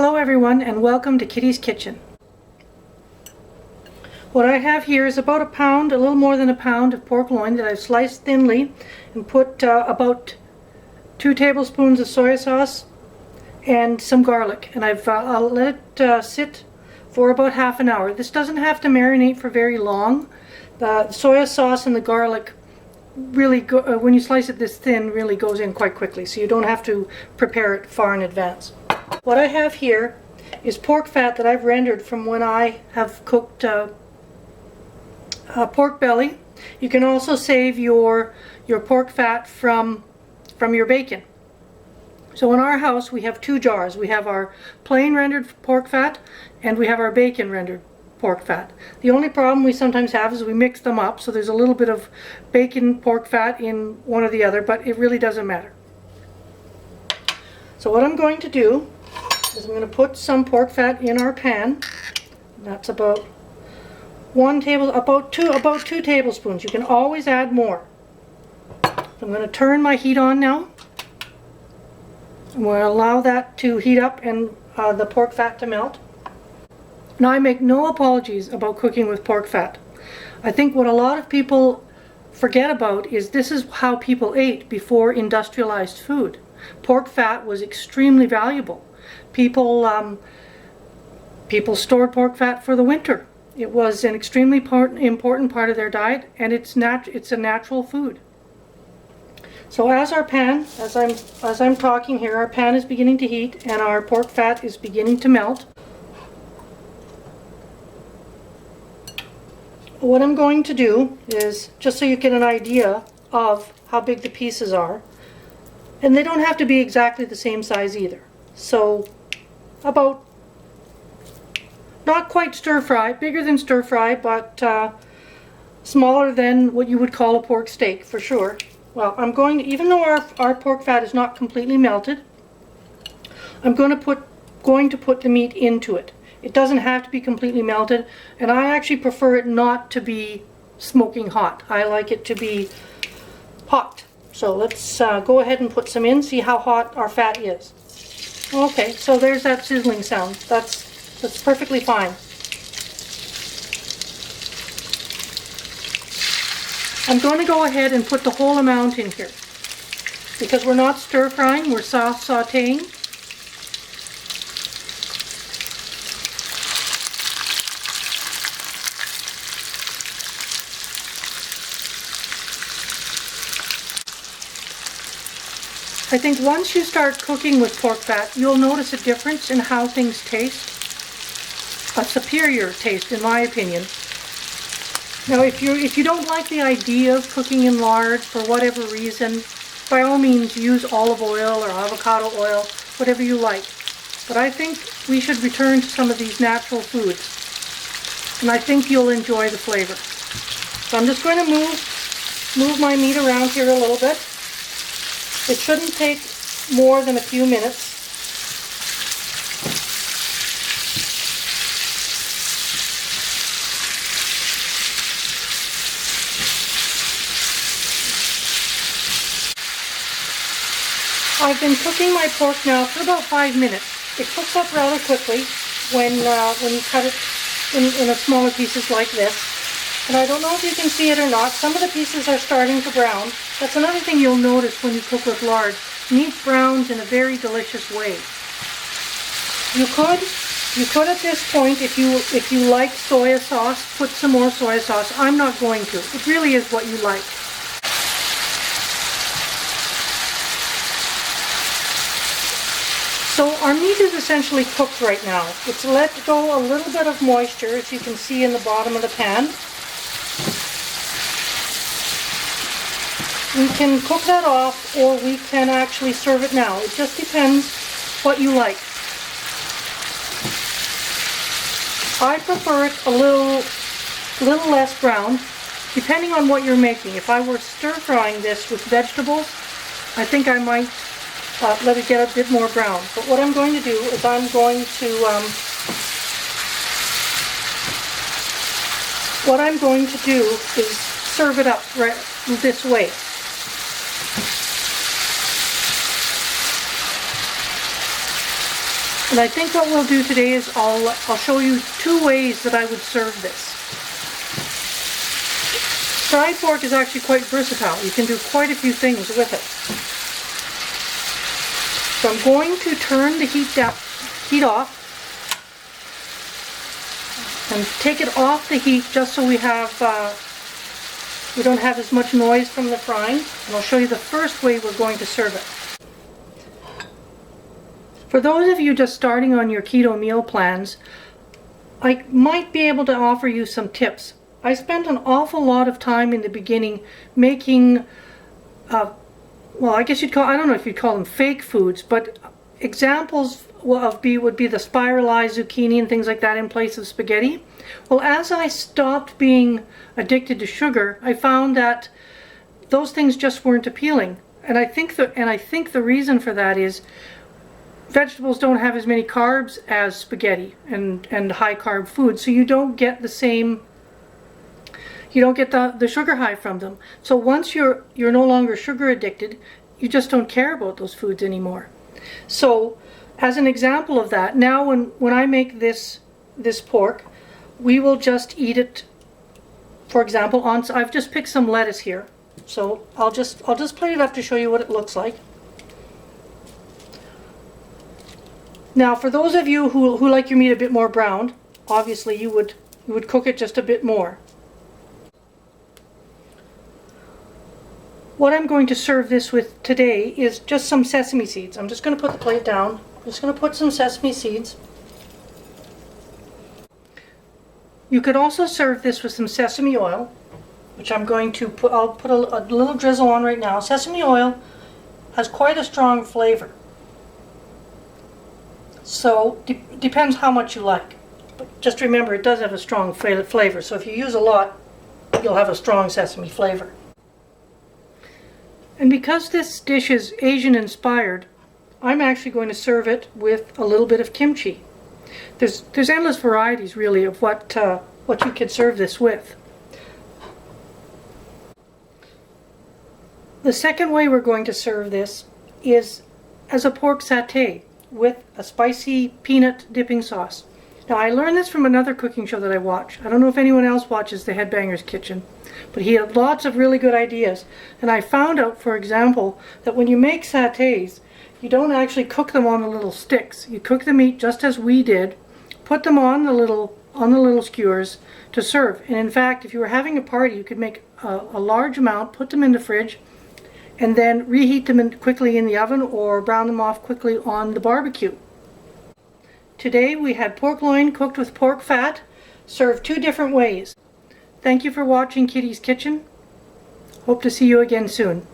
Hello everyone and welcome to Kitty's Kitchen. What I have here is about a pound, a little more than a pound of pork loin that I've sliced thinly and put about 2 tablespoons of soy sauce and some garlic, and I'll let it sit for about half an hour. This doesn't have to marinate for very long. The soy sauce and the garlic really when you slice it this thin, really goes in quite quickly, so you don't have to prepare it far in advance. What I have here is pork fat that I've rendered from when I have cooked pork belly. You can also save your pork fat from your bacon. So in our house we have 2 jars. We have our plain rendered pork fat and we have our bacon rendered pork fat. The only problem we sometimes have is we mix them up, so there's a little bit of bacon pork fat in one or the other, but it really doesn't matter. So what I'm going to do is I'm going to put some pork fat in our pan. That's about 2 tablespoons. You can always add more. I'm going to turn my heat on now. I'm going to allow that to heat up and the pork fat to melt. Now, I make no apologies about cooking with pork fat. I think what a lot of people forget about is this is how people ate before industrialized food. Pork fat was extremely valuable. People stored pork fat for the winter. It was an extremely important part of their diet, and it's a natural food. So as I'm talking here, our pan is beginning to heat and our pork fat is beginning to melt. What I'm going to do is, just so you get an idea of how big the pieces are, and they don't have to be exactly the same size either. So about, not quite stir fry, bigger than stir fry, but smaller than what you would call a pork steak for sure. Well, I'm going to, even though our pork fat is not completely melted, I'm going to put the meat into it. It doesn't have to be completely melted, and I actually prefer it not to be smoking hot. I like it to be hot. So let's go ahead and put some in, see how hot our fat is. Okay, so there's that sizzling sound. That's perfectly fine. I'm going to go ahead and put the whole amount in here because we're not stir frying, we're soft sauteing. I think once you start cooking with pork fat, you'll notice a difference in how things taste. A superior taste, in my opinion. Now, if you don't like the idea of cooking in lard for whatever reason, by all means use olive oil or avocado oil, whatever you like. But I think we should return to some of these natural foods, and I think you'll enjoy the flavor. So I'm just going to move my meat around here a little bit. It shouldn't take more than a few minutes. I've been cooking my pork now for about 5 minutes. It cooks up rather quickly when you cut it in smaller pieces like this. And I don't know if you can see it or not, some of the pieces are starting to brown. That's another thing you'll notice when you cook with lard. Meat browns in a very delicious way. You could at this point, if you like soy sauce, put some more soy sauce. I'm not going to. It really is what you like. So our meat is essentially cooked right now. It's let go a little bit of moisture, as you can see in the bottom of the pan. We can cook that off, or we can actually serve it now. It just depends what you like. I prefer it a little less brown, depending on what you're making. If I were stir frying this with vegetables, I think I might let it get a bit more brown. But what I'm going to do is I'm going to do is serve it up right this way. And I think what we'll do today is I'll show you two ways that I would serve this. Fried pork is actually quite versatile. You can do quite a few things with it. So I'm going to turn the heat off and take it off the heat just so we don't have as much noise from the frying. And I'll show you the first way we're going to serve it. For those of you just starting on your keto meal plans, I might be able to offer you some tips. I spent an awful lot of time in the beginning making, well, I guess you'd call, I don't know if you'd call them fake foods, but examples would be the spiralized zucchini and things like that in place of spaghetti. Well, as I stopped being addicted to sugar, I found that those things just weren't appealing. And I think the reason for that is vegetables don't have as many carbs as spaghetti and high carb food, so you don't get the same, you don't get the sugar high from them. So once you're no longer sugar addicted, you just don't care about those foods anymore. So as an example of that, now when I make this pork, we will just eat it, for example, I've just picked some lettuce here. So I'll just plate it up to show you what it looks like. Now for those of you who like your meat a bit more browned, obviously you would cook it just a bit more. What I'm going to serve this with today is just some sesame seeds. I'm just going to put the plate down. I'm just going to put some sesame seeds. You could also serve this with some sesame oil, which I'm going to put, I'll put a little drizzle on right now. Sesame oil has quite a strong flavor. So depends how much you like. But just remember, it does have a strong flavor. So if you use a lot, you'll have a strong sesame flavor. And because this dish is Asian inspired, I'm actually going to serve it with a little bit of kimchi. There's endless varieties really of what you can serve this with. The second way we're going to serve this is as a pork satay with a spicy peanut dipping sauce. Now I learned this from another cooking show that I watch. I don't know if anyone else watches the Headbanger's Kitchen, but he had lots of really good ideas. And I found out, for example, that when you make satays, you don't actually cook them on the little sticks. You cook the meat just as we did, put them on the little skewers to serve. And in fact, if you were having a party, you could make a large amount, put them in the fridge, and then reheat them quickly in the oven or brown them off quickly on the barbecue. Today we had pork loin cooked with pork fat, served two different ways. Thank you for watching Kitty's Kitchen. Hope to see you again soon.